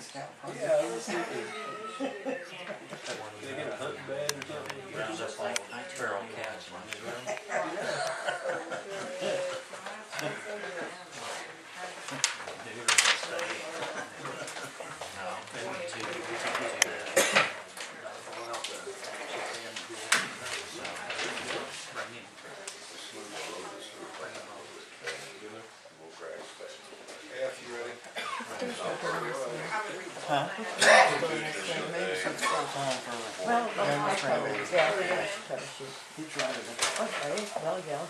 Yeah, let's see. Did they get a hunting bed or something? Sounds just like feral cats in this room. Huh? Well, yeah, he tried it. Okay, well, yeah.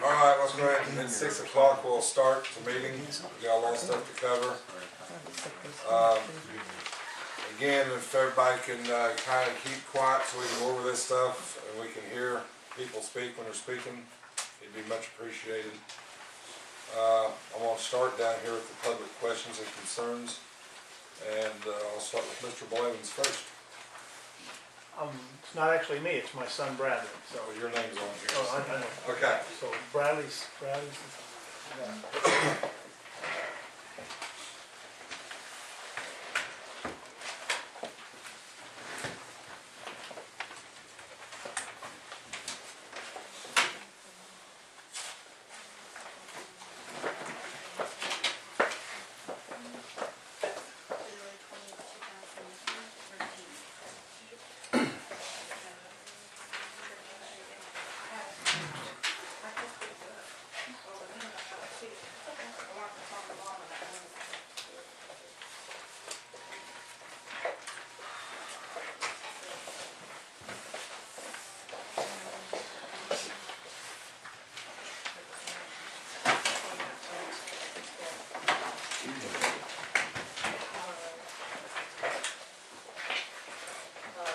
Alright, let's go ahead and at 6 o'clock we'll start the meeting. We got a lot of stuff to cover. Again, if everybody can kind of keep quiet so we can go over this stuff and we can hear people speak when they're speaking, it'd be much appreciated. I'm going to start down here with the public questions and concerns, and I'll start with Mr. Blevins first. It's not actually me, it's my son Bradley, so. Oh, your name's on here. Oh, I know. Okay. So Bradley's.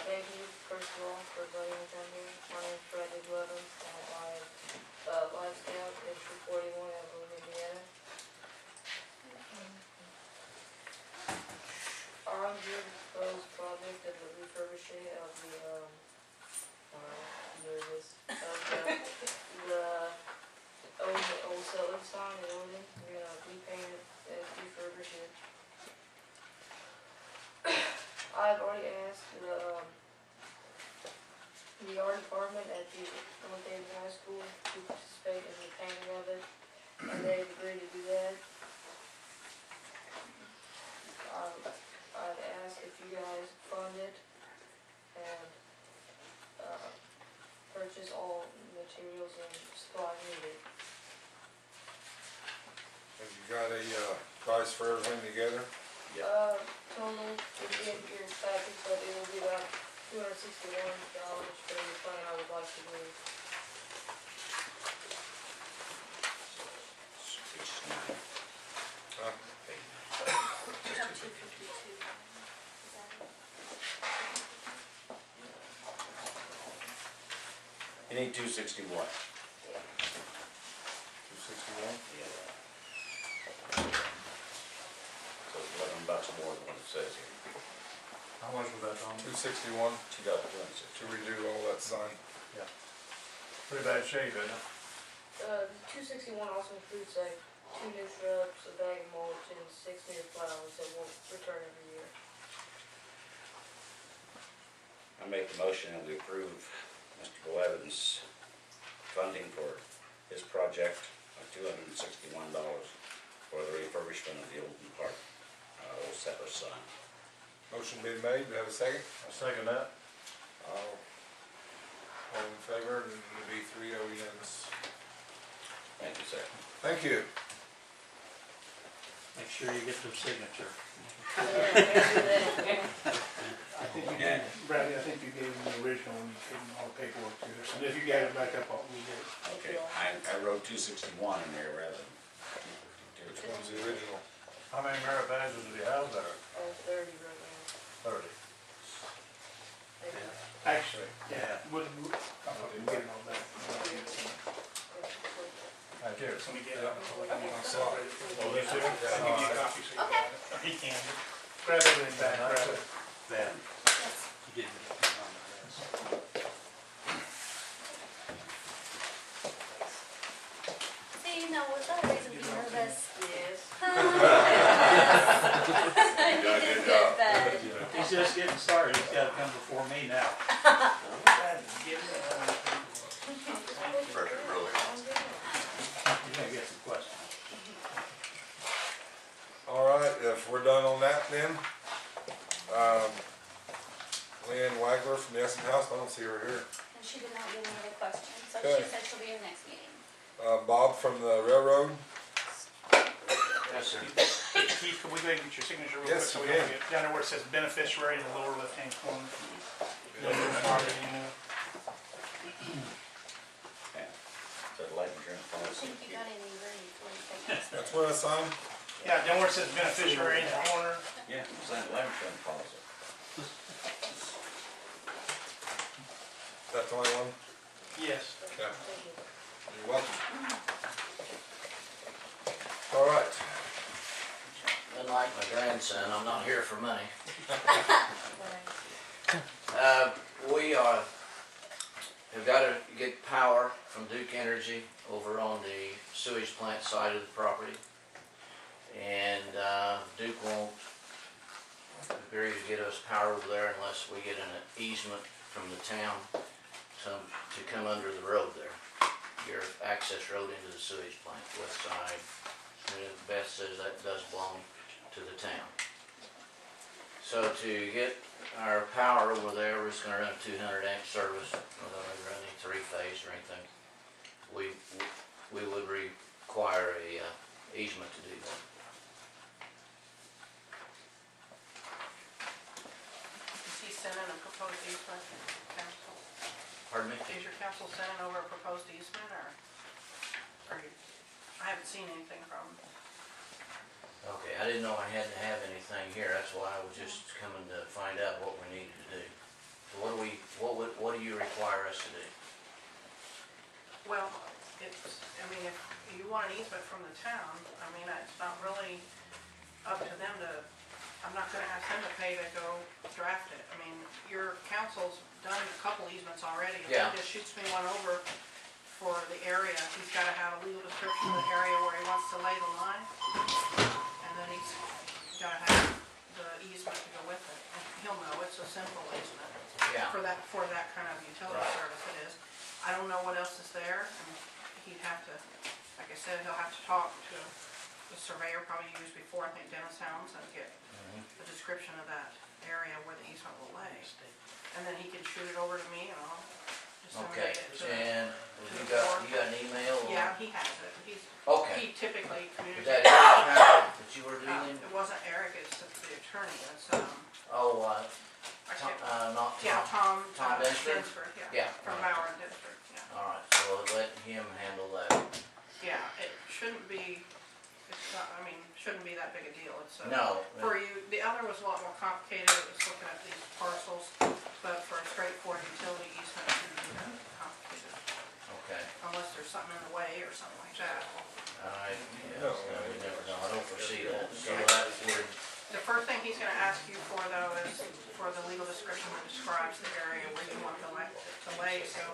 Thank you, first of all, for voting me down here. My name's Bradley Blevins. I'm Live Scout in 241 Evelyn, Indiana. I'm here to propose a project of the refurbishing of the old settler sign in Odon. We're gonna repaint it and refurbish it. I've already asked the art department at the Odon High School to participate in the painting of it, and they've agreed to do that. I'd ask if you guys fund it and purchase all materials and supplies needed. Have you got a price for everything together? Total, if you get your package, but it will be about $261 for the plan I would like to do. You need 261. 261? Yeah. So it's $11 more than what it says here. How much was that, Tom? 261 She got 26. to redo all that sign. Yeah. Pretty bad shape, isn't it? 261 also includes like 2 new shrubs, a bag of mulch, and 6 new flowers that will return every year. I make the motion that we approve Mr. Blevins' funding for his project of $261 for the refurbishment of the Odon Park old settler sign. Motion being made, do we have a second? I second that. All in favor, and it'll be 3-0 unanimous. Thank you, sir. Thank you. Make sure you get their signature. I think you gave, Bradley, I think you gave him the original and you gave him all the paperwork to this. And if you got it back up, we did. Okay, I wrote 261 in there rather than Which one's the original? How many merit badges did you have there? 30 right now. 30. Actually, yeah, we'll get it all back. Right here. Let me get it. Oh, this here? I'll give you a copy so you got it. He can. Grab everything back, grab it. then. You didn't get me on that. So you know was that a reason to be nervous? Yes. You done a did good good, job. bud. He's just getting started, he's gotta come before me now. Pressure really. You're gonna get some questions. All right, if we're done on that then, Leanne Wagler from the Essen House, I don't see her here. And she did not give me any questions, so Okay. she said she'll be in next meeting. Bob from the railroad. Yes, sir. Keith, can we go ahead and get your signature real quick? Yes, So you we don't can. get down there where it says beneficiary in the lower left-hand corner. Yeah. So the life insurance I policy. think you got any ready for you take this. That's where I signed. Yeah, down where it says beneficiary in the corner. Yeah, sign the life insurance policy. That's the only one? Yes. Yeah. You're welcome. All right. Unlike my grandson, I'm not here for money. We have got to get power from Duke Energy over on the sewage plant side of the property. And Duke won't agree to get us power over there unless we get an easement from the town to come under the road there. Your access road into the sewage plant, west side. And Beth says that does belong to the town. So to get our power over there, we're just gonna run a 200 amp service. We're gonna run any 3-phase or anything. We would require a easement to do that. Is he sending a proposed easement, council? Pardon me? Is your council sending over a proposed easement, or I haven't seen anything from him. Okay, I didn't know I had to have anything here. That's why I was just coming to find out what we needed to do. So what do you require us to do? Well, I mean, if you want an easement from the town, I mean, it's not really up to them to, I'm not gonna ask them to pay to go draft it. I mean, your council's done a couple easements already. If Yeah. he just shoots me one over for the area, he's gotta have a legal description of the area where he wants to lay the line. And then he's gotta have the easement to go with it. And he'll know, it's a simple easement. Yeah. For that kind of utility Right. service it is. I don't know what else is there, and he'd have to, like I said, he'll have to talk to the surveyor probably you used before, I think Dennis Helms, and get a description of that area where the easement will lay. And then he can shoot it over to me and I'll Okay, disseminate it to and you got an email? or- Yeah, he has it. Okay. He typically Is communicates. that Eric that you were dealing? It wasn't Eric, it's the attorney, it's, Oh, I can't, not yeah, Tom? Tom Dinsford? Dinsford, yeah. Yeah. From Bauer and Dinsford, yeah. All right, so we'll let him handle that. Yeah, it shouldn't be, it's not, I mean, shouldn't be that big a deal, it's, No. for you, the other was a lot more complicated, it was looking at these parcels, but for a straightforward utility easement, it shouldn't be that complicated, Okay. unless there's something in the way or something like that. Yeah, we never know, I don't foresee that, so that would, The first thing he's gonna ask you for though is for the legal description that describes the area where you want the to lay, so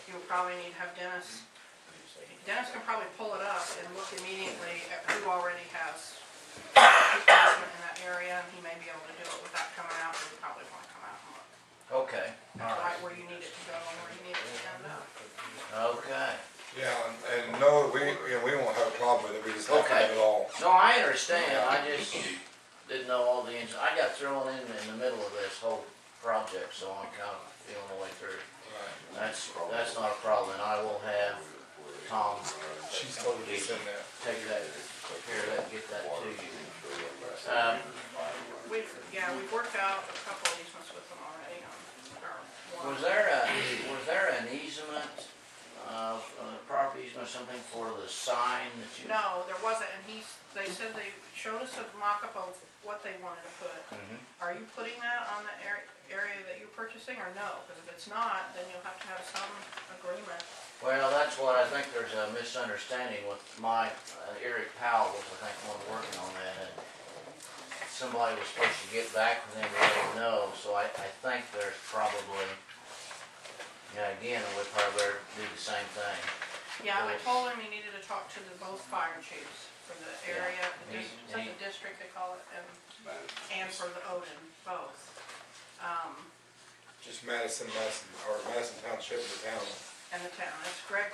you'll probably need to have Dennis can probably pull it up and look immediately at who already has easement in that area, and he may be able to do it without coming out, but he probably wanna come out and look. okay, all right, Right where you need it to go and where you need it to end up. okay. Yeah, and no, we won't have a problem with it, we just have to have it all. No, I understand, I just didn't know all the ins. I got thrown in the middle of this whole project, so I'm kind of feeling the way through. That's not a problem, and I will have Tom She's told me to send that. take that, care of that, get that to you. We've worked out a couple of easements with them already on our one. Was there an easement, property easement or something for the sign that you? No, there wasn't, and they said they showed us a mock-up of what they wanted to put. Are you putting that on the area that you're purchasing, or no? Because if it's not, then you'll have to have some agreement. Well, that's what I think there's a misunderstanding with my, Eric Powell was, I think, one working on that, and somebody was supposed to get back with him to let him know, so I think there's probably Yeah, again, I would probably do the same thing. Yeah, I told him he needed to talk to the both fire chiefs for the area, Yeah. is that the district they call it, and for the Odon, both. Just Madison Township, the town. And the town, it's Greg